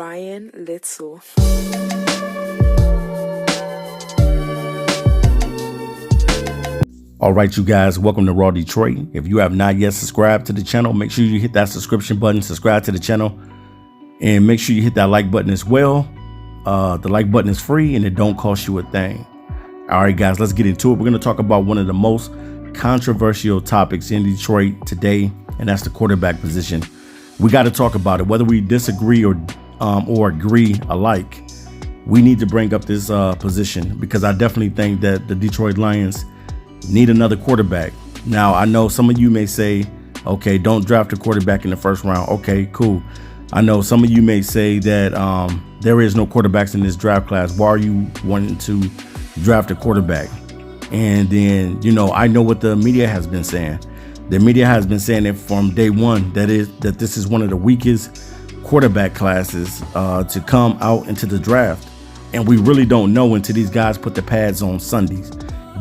Ryan Little. All right, you guys, welcome to Raw Detroit. If you have not yet subscribed to the channel, make sure you hit that subscription button, subscribe to the channel, and make sure you hit that like button as well. The like button is free and it don't cost you a thing. All right, guys, let's get into it. We're going to talk about one of the most controversial topics in Detroit today, and that's the quarterback position. We got to talk about it, whether we disagree or agree alike. We need to bring up this position because I definitely think that the Detroit Lions need another quarterback. Now, I know some of you may say, okay, don't draft a quarterback in the first round. Okay, cool. I know some of you may say that there is no quarterbacks in this draft class. Why are you wanting to draft a quarterback? And then, I know what the media has been saying. The media has been saying it from day one that this is one of the weakest quarterback classes to come out into the draft. And we really don't know until these guys put the pads on Sundays.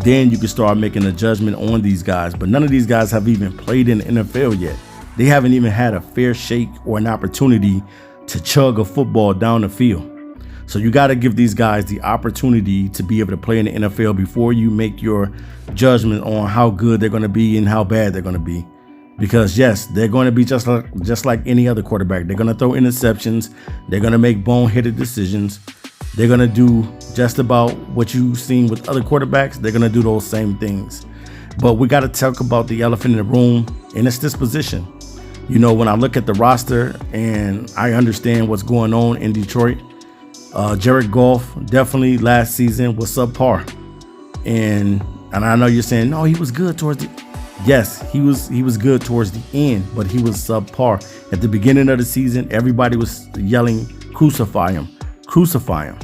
Then you can start making a judgment on these guys. But none of these guys have even played in the NFL yet. They haven't even had a fair shake or an opportunity to chug a football down the field. So you got to give these guys the opportunity to be able to play in the NFL before you make your judgment on how good they're going to be and how bad they're going to be. Because yes, they're going to be just like any other quarterback. They're going to throw interceptions. They're going to make boneheaded decisions. They're going to do just about what you've seen with other quarterbacks. They're going to do those same things. But we got to talk about the elephant in the room, and it's this position. When I look at the roster and I understand what's going on in Detroit, Jared Goff definitely last season was subpar. And I know you're saying, no, he was good towards the Yes, he was good towards the end, but he was subpar. At the beginning of the season, everybody was yelling, crucify him, crucify him.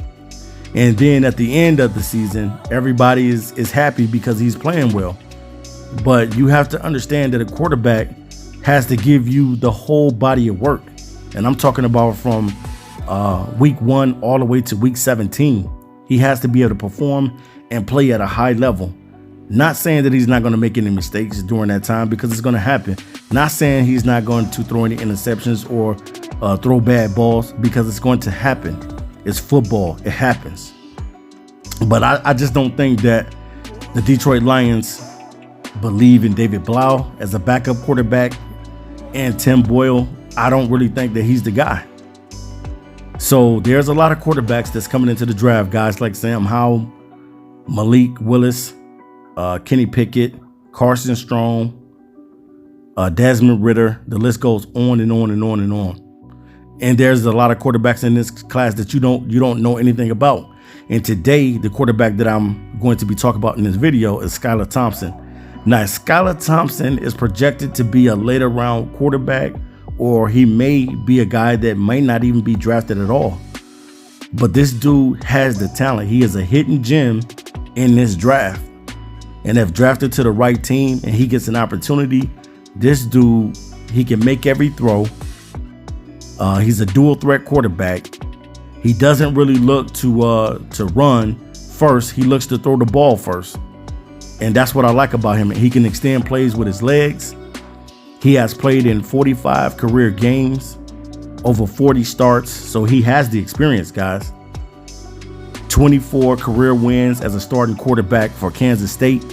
And then at the end of the season, everybody is happy because he's playing well. But you have to understand that a quarterback has to give you the whole body of work. And I'm talking about from week 1 all the way to week 17. He has to be able to perform and play at a high level. Not saying that he's not going to make any mistakes during that time, because it's going to happen. Not saying he's not going to throw any interceptions or throw bad balls, because it's going to happen. It's football. It happens. But I just don't think that the Detroit Lions believe in David Blau as a backup quarterback, and Tim Boyle. I don't really think that he's the guy. So there's a lot of quarterbacks that's coming into the draft. Guys like Sam Howell, Malik Willis, Kenny Pickett, Carson Strong, Desmond Ridder. The list goes on and on and on and on. And there's a lot of quarterbacks in this class that you don't know anything about. And today, the quarterback that I'm going to be talking about in this video is Skylar Thompson. Now, Skylar Thompson is projected to be a later round quarterback, or he may be a guy that may not even be drafted at all. But this dude has the talent. He is a hidden gem in this draft. And if drafted to the right team and he gets an opportunity, this dude, he can make every throw. He's a dual threat quarterback. He doesn't really look to run first. He looks to throw the ball first. And that's what I like about him. He can extend plays with his legs. He has played in 45 career games, over 40 starts. So he has the experience, guys. 24 career wins as a starting quarterback for Kansas State.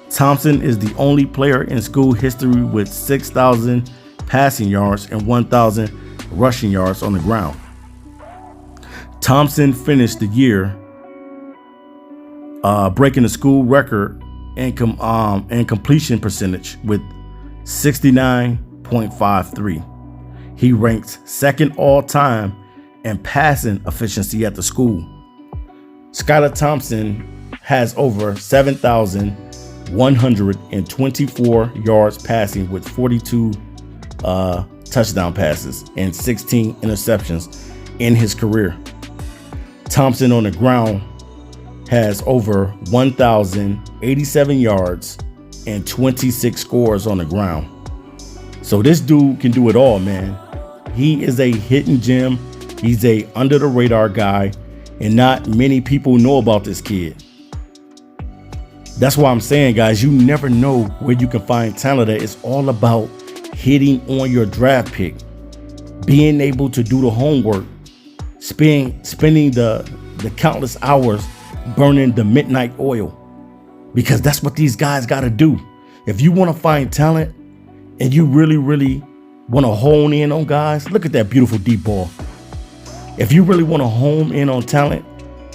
Thompson is the only player in school history with 6,000 passing yards and 1,000 rushing yards on the ground. Thompson finished the year breaking the school record and completion percentage with 69.53. He ranks second all time in passing efficiency at the school. Skylar Thompson has over 7,124 yards passing with 42 touchdown passes and 16 interceptions in his career. Thompson on the ground has over 1,087 yards and 26 scores on the ground. So this dude can do it all, man. He is a hidden gem. He's a under the radar guy, and not many people know about this kid. That's why I'm saying, guys, you never know where you can find talent at. It's all about hitting on your draft pick, being able to do the homework, spending the countless hours burning the midnight oil, because that's what these guys got to do. If you want to find talent and you really, really want to hone in on guys, look at that beautiful deep ball. If you really want to hone in on talent,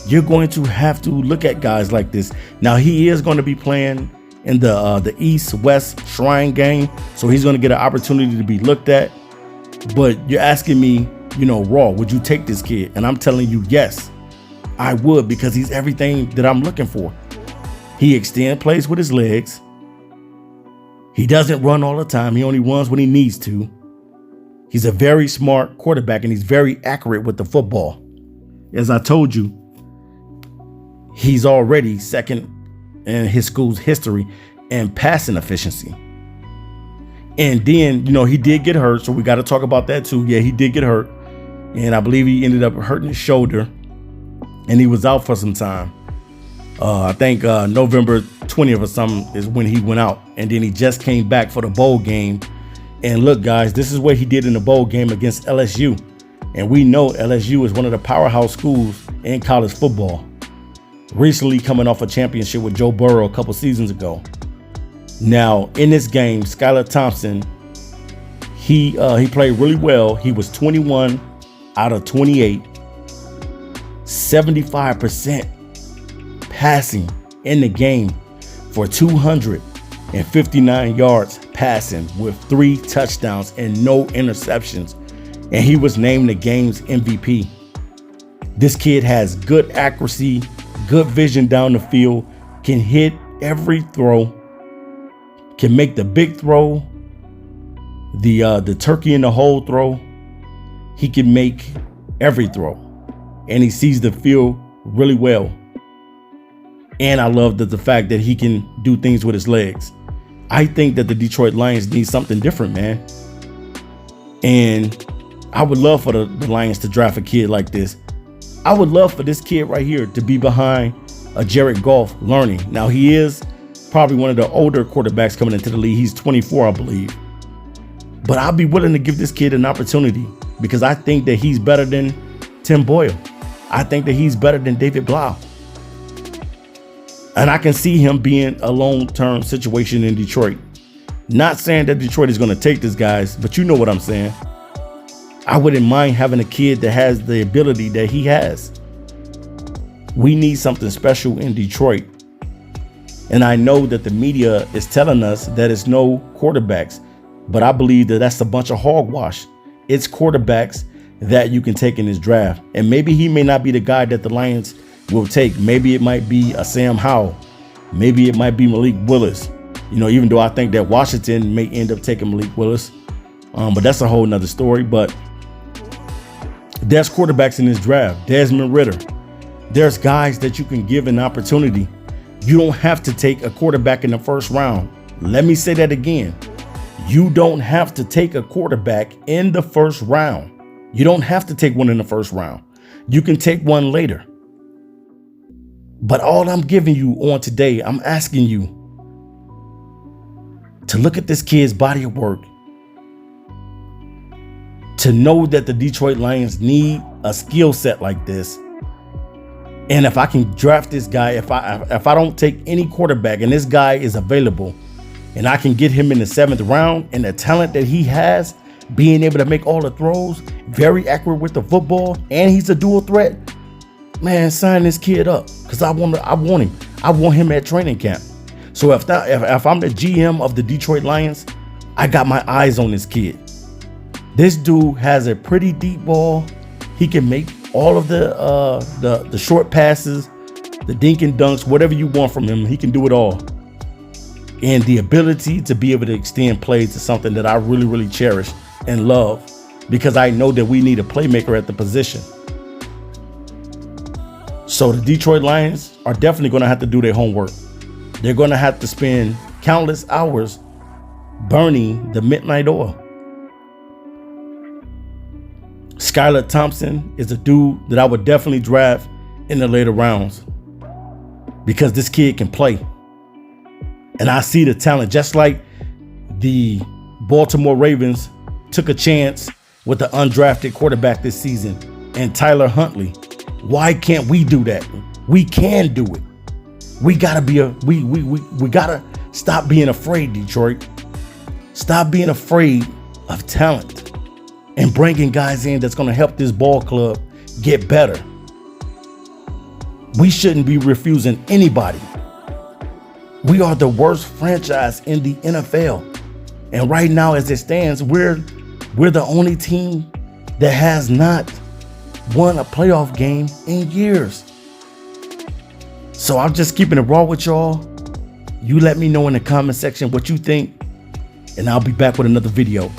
you're going to have to look at guys like this. Now, he is going to be playing in the East-West Shrine game, so he's going to get an opportunity to be looked at. But you're asking me, Raw, would you take this kid? And I'm telling you, yes, I would, because he's everything that I'm looking for. He extends plays with his legs. He doesn't run all the time. He only runs when he needs to. He's a very smart quarterback, and he's very accurate with the football. As I told you, he's already second in his school's history in passing efficiency. And then, he did get hurt, so we got to talk about that too. Yeah, he did get hurt, and I believe he ended up hurting his shoulder, and he was out for some time. I think November 20th or something is when he went out, and then he just came back for the bowl game. And look, guys, this is what he did in the bowl game against LSU. And we know LSU is one of the powerhouse schools in college football, recently coming off a championship with Joe Burrow a couple seasons ago. Now, in this game, Skylar Thompson, he played really well. He was 21 out of 28, 75% passing in the game for 259 yards passing with 3 touchdowns and no interceptions. And he was named the game's MVP. This kid has good accuracy, good vision down the field, can hit every throw, can make the big throw, the turkey in the hole throw. He can make every throw, and he sees the field really well. And I love the fact that he can do things with his legs. I think that the Detroit Lions need something different, man. And I would love for the Lions to draft a kid like this. I would love for this kid right here to be behind a Jared Goff learning. Now, he is probably one of the older quarterbacks coming into the league. He's 24, I believe. But I'll be willing to give this kid an opportunity, because I think that he's better than Tim Boyle. I think that he's better than David Blau. And I can see him being a long-term situation in Detroit. Not saying that Detroit is going to take this, guys, but you know what I'm saying. I wouldn't mind having a kid that has the ability that he has. We need something special in Detroit. And I know that the media is telling us that it's no quarterbacks, but I believe that that's a bunch of hogwash. It's quarterbacks that you can take in this draft. And maybe he may not be the guy that the Lions will take. Maybe it might be a Sam Howell. Maybe it might be Malik Willis. Even though I think that Washington may end up taking Malik Willis. But that's a whole nother story. But there's quarterbacks in this draft. Desmond Ridder. There's guys that you can give an opportunity. You don't have to take a quarterback in the first round. Let me say that again. You don't have to take a quarterback in the first round. You don't have to take one in the first round. You can take one later. But all I'm giving you on today, I'm asking you to look at this kid's body of work, to know that the Detroit Lions need a skill set like this. And if I can draft this guy, if I don't take any quarterback and this guy is available and I can get him in the 7th round, and the talent that he has, being able to make all the throws, very accurate with the football, and he's a dual threat, man, sign this kid up, because I want him. I want him at training camp. So if I'm the GM of the Detroit Lions, I got my eyes on this kid. This dude has a pretty deep ball. He can make all of the short passes, the dink and dunks, whatever you want from him. He can do it all. And the ability to be able to extend plays is something that I really, really cherish and love, because I know that we need a playmaker at the position. So the Detroit Lions are definitely going to have to do their homework. They're going to have to spend countless hours burning the midnight oil. Skylar Thompson is a dude that I would definitely draft in the later rounds, because this kid can play. And I see the talent, just like the Baltimore Ravens took a chance with the undrafted quarterback this season and Tyler Huntley. Why can't we do that? We can do it. We gotta be we gotta stop being afraid, Detroit. Stop being afraid of talent and bringing guys in that's gonna help this ball club get better. We shouldn't be refusing anybody. We are the worst franchise in the NFL. And right now, as it stands, we're the only team that has not won a playoff game in years. So I'm just keeping it raw with y'all. You let me know in the comment section what you think, and I'll be back with another video.